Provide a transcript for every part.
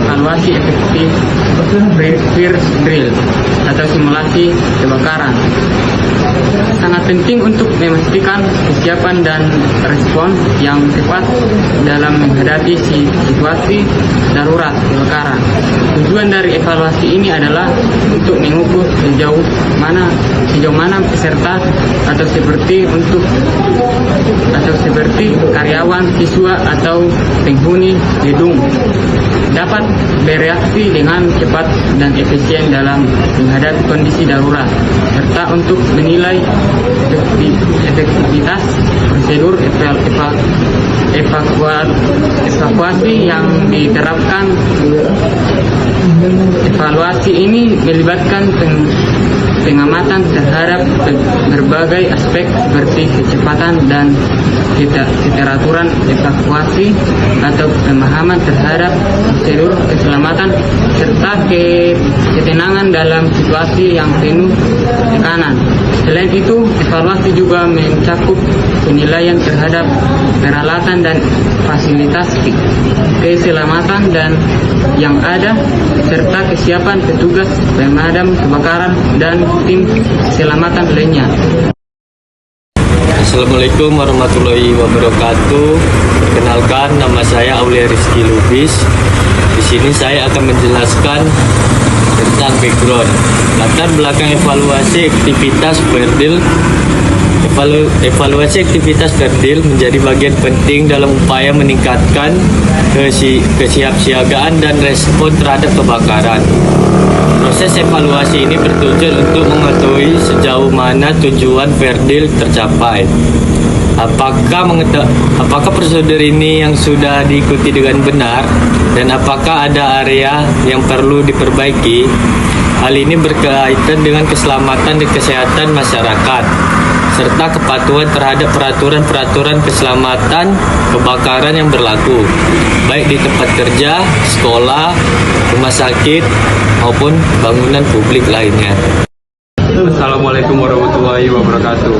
evaluasi efektif fire drill atau simulasi kebakaran. Sangat penting untuk memastikan kesiapan dan respon yang tepat dalam menghadapi situasi darurat kebakaran. Tujuan dari evaluasi ini adalah untuk mengukur sejauh mana peserta atau seperti karyawan, siswa atau penghuni gedung dapat bereaksi dengan cepat dan efisien dalam menghadapi kondisi darurat, serta untuk menilai efektivitas prosedur evakuasi yang diterapkan. Evaluasi ini melibatkan pengamatan terhadap berbagai aspek seperti kecepatan dan keteraturan evakuasi atau pemahaman terhadap prosedur keselamatan serta ketenangan dalam situasi yang penuh tekanan. Selain itu, evaluasi juga mencakup penilaian terhadap peralatan dan fasilitas keselamatan dan yang ada serta kesiapan petugas pemadam kebakaran dan tim keselamatan lainnya. Assalamualaikum warahmatullahi wabarakatuh. Perkenalkan, nama saya Aulia Rizky Lubis. Di sini saya akan menjelaskan tentang background, latar belakang evaluasi aktivitas Perdil. Evaluasi aktivitas Perdil menjadi bagian penting dalam upaya meningkatkan kesiapsiagaan dan respon terhadap kebakaran. Proses evaluasi ini bertujuan untuk mengetahui sejauh mana tujuan Perdil tercapai. Apakah prosedur ini yang sudah diikuti dengan benar dan apakah ada area yang perlu diperbaiki? Hal ini berkaitan dengan keselamatan dan kesehatan masyarakat serta kepatuhan terhadap peraturan-peraturan keselamatan kebakaran yang berlaku, baik di tempat kerja, sekolah, rumah sakit, maupun bangunan publik lainnya. Assalamualaikum warahmatullahi wabarakatuh.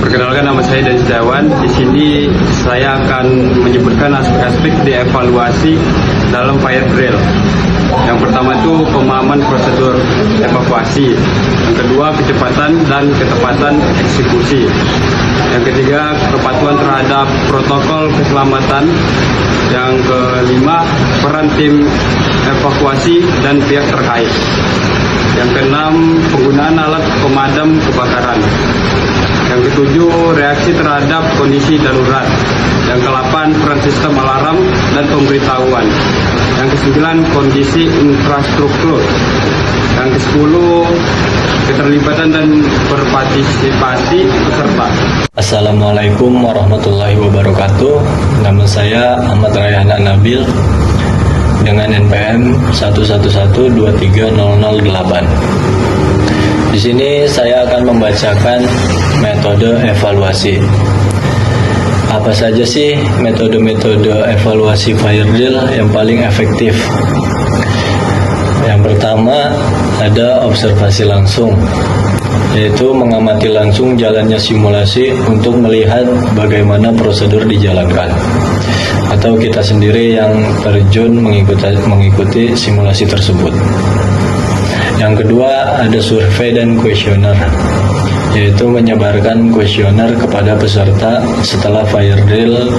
Perkenalkan, nama saya Dan Setiawan. Di sini saya akan menyebutkan aspek-aspek dievaluasi dalam fire drill. Yang pertama itu pemahaman prosedur evakuasi. Yang kedua, kecepatan dan ketepatan eksekusi. Yang ketiga, kepatuhan terhadap protokol keselamatan. Yang kelima, peran tim evakuasi dan pihak terkait. Yang keenam, penggunaan alat pemadam kebakaran. Yang ketujuh, reaksi terhadap kondisi darurat. Yang kedelapan, peran sistem alarm dan pemberitahuan. Yang kesembilan, kondisi infrastruktur. Yang kesepuluh, keterlibatan dan berpartisipasi peserta. Assalamualaikum warahmatullahi wabarakatuh. Nama saya Ahmad Rayhan Nabil dengan NPM 111230008. Di sini saya akan membacakan metode evaluasi. Apa saja sih metode-metode evaluasi fire drill yang paling efektif? Yang pertama ada observasi langsung, yaitu mengamati langsung jalannya simulasi untuk melihat bagaimana prosedur dijalankan, atau kita sendiri yang terjun mengikuti simulasi tersebut. Yang kedua ada survei dan kuesioner, yaitu menyebarkan kuesioner kepada peserta setelah fire drill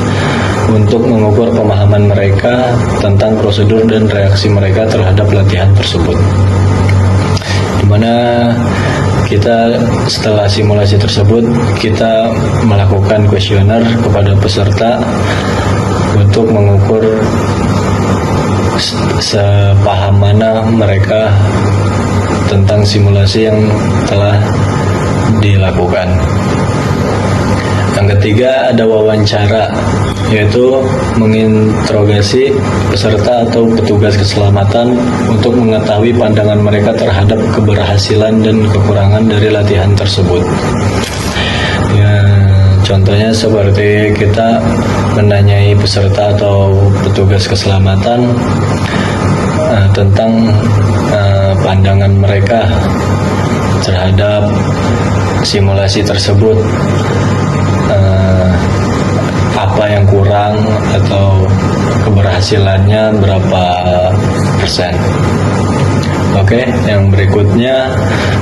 untuk mengukur pemahaman mereka tentang prosedur dan reaksi mereka terhadap latihan tersebut. Dimana kita setelah simulasi tersebut kita melakukan kuesioner kepada peserta untuk mengukur sepaham mana mereka tentang simulasi yang telah dilakukan. Yang ketiga ada wawancara, yaitu menginterogasi peserta atau petugas keselamatan untuk mengetahui pandangan mereka terhadap keberhasilan dan kekurangan dari latihan tersebut. Ya, contohnya seperti kita menanyai peserta atau petugas keselamatan tentang pandangan mereka terhadap simulasi tersebut. apa yang kurang atau keberhasilannya berapa persen. Oke, yang berikutnya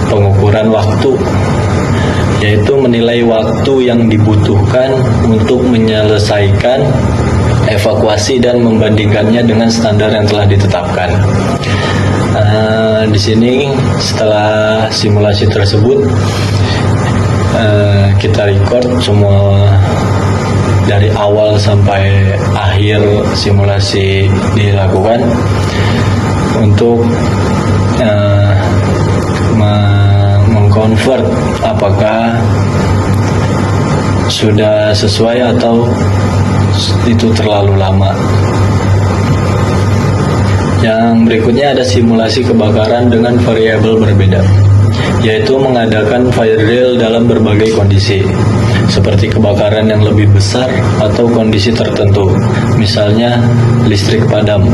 pengukuran waktu, yaitu menilai waktu yang dibutuhkan untuk menyelesaikan evakuasi dan membandingkannya dengan standar yang telah ditetapkan. Di sini setelah simulasi tersebut kita record semua dari awal sampai akhir simulasi dilakukan untuk mengkonvert apakah sudah sesuai atau itu terlalu lama. Yang berikutnya ada simulasi kebakaran dengan variabel berbeda, yaitu mengadakan fire drill dalam berbagai kondisi, seperti kebakaran yang lebih besar atau kondisi tertentu, misalnya listrik padam,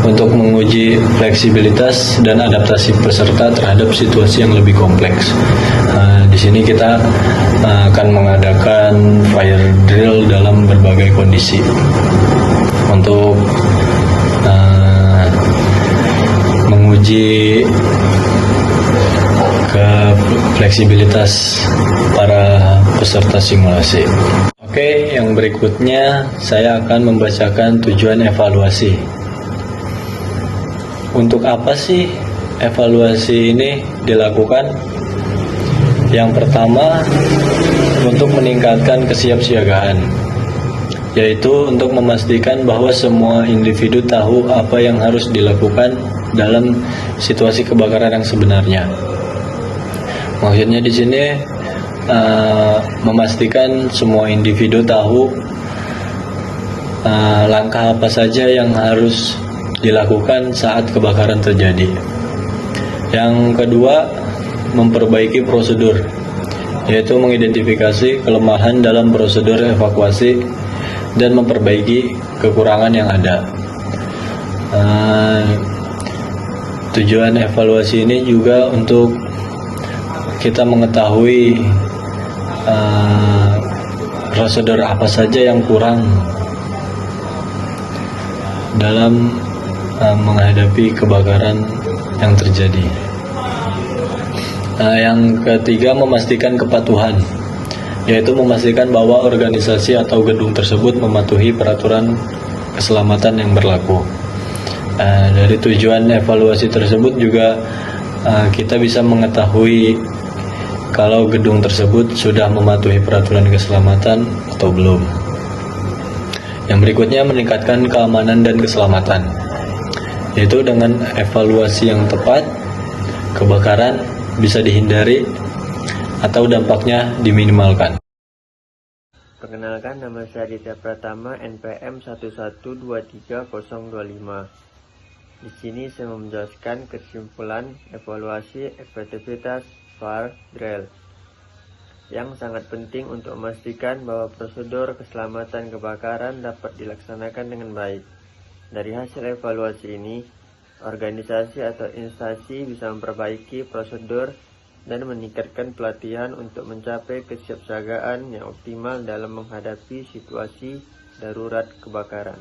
untuk menguji fleksibilitas dan adaptasi peserta terhadap situasi yang lebih kompleks. Di sini kita akan mengadakan fire drill dalam berbagai kondisi untuk menguji ke fleksibilitas para peserta simulasi. Oke, yang berikutnya saya akan membacakan tujuan evaluasi. Untuk apa sih evaluasi ini dilakukan? Yang pertama, untuk meningkatkan kesiapsiagaan, yaitu untuk memastikan bahwa semua individu tahu apa yang harus dilakukan dalam situasi kebakaran yang sebenarnya. Maksudnya di sini memastikan semua individu tahu langkah apa saja yang harus dilakukan saat kebakaran terjadi. Yang kedua, memperbaiki prosedur, yaitu mengidentifikasi kelemahan dalam prosedur evakuasi dan memperbaiki kekurangan yang ada. Tujuan evaluasi ini juga untuk kita mengetahui prosedur apa saja yang kurang dalam menghadapi kebakaran yang terjadi. Yang ketiga, memastikan kepatuhan, yaitu memastikan bahwa organisasi atau gedung tersebut mematuhi peraturan keselamatan yang berlaku. Dari tujuan evaluasi tersebut juga kita bisa mengetahui kalau gedung tersebut sudah mematuhi peraturan keselamatan atau belum. Yang berikutnya, meningkatkan keamanan dan keselamatan, yaitu dengan evaluasi yang tepat, kebakaran bisa dihindari atau dampaknya diminimalkan. Perkenalkan, nama saya Aditya Pratama, NPM 1123025. Di sini saya mau menjelaskan kesimpulan evaluasi efektivitas fire drill yang sangat penting untuk memastikan bahwa prosedur keselamatan kebakaran dapat dilaksanakan dengan baik. Dari hasil evaluasi ini, organisasi atau instansi bisa memperbaiki prosedur dan meningkatkan pelatihan untuk mencapai kesiapsiagaan yang optimal dalam menghadapi situasi darurat kebakaran.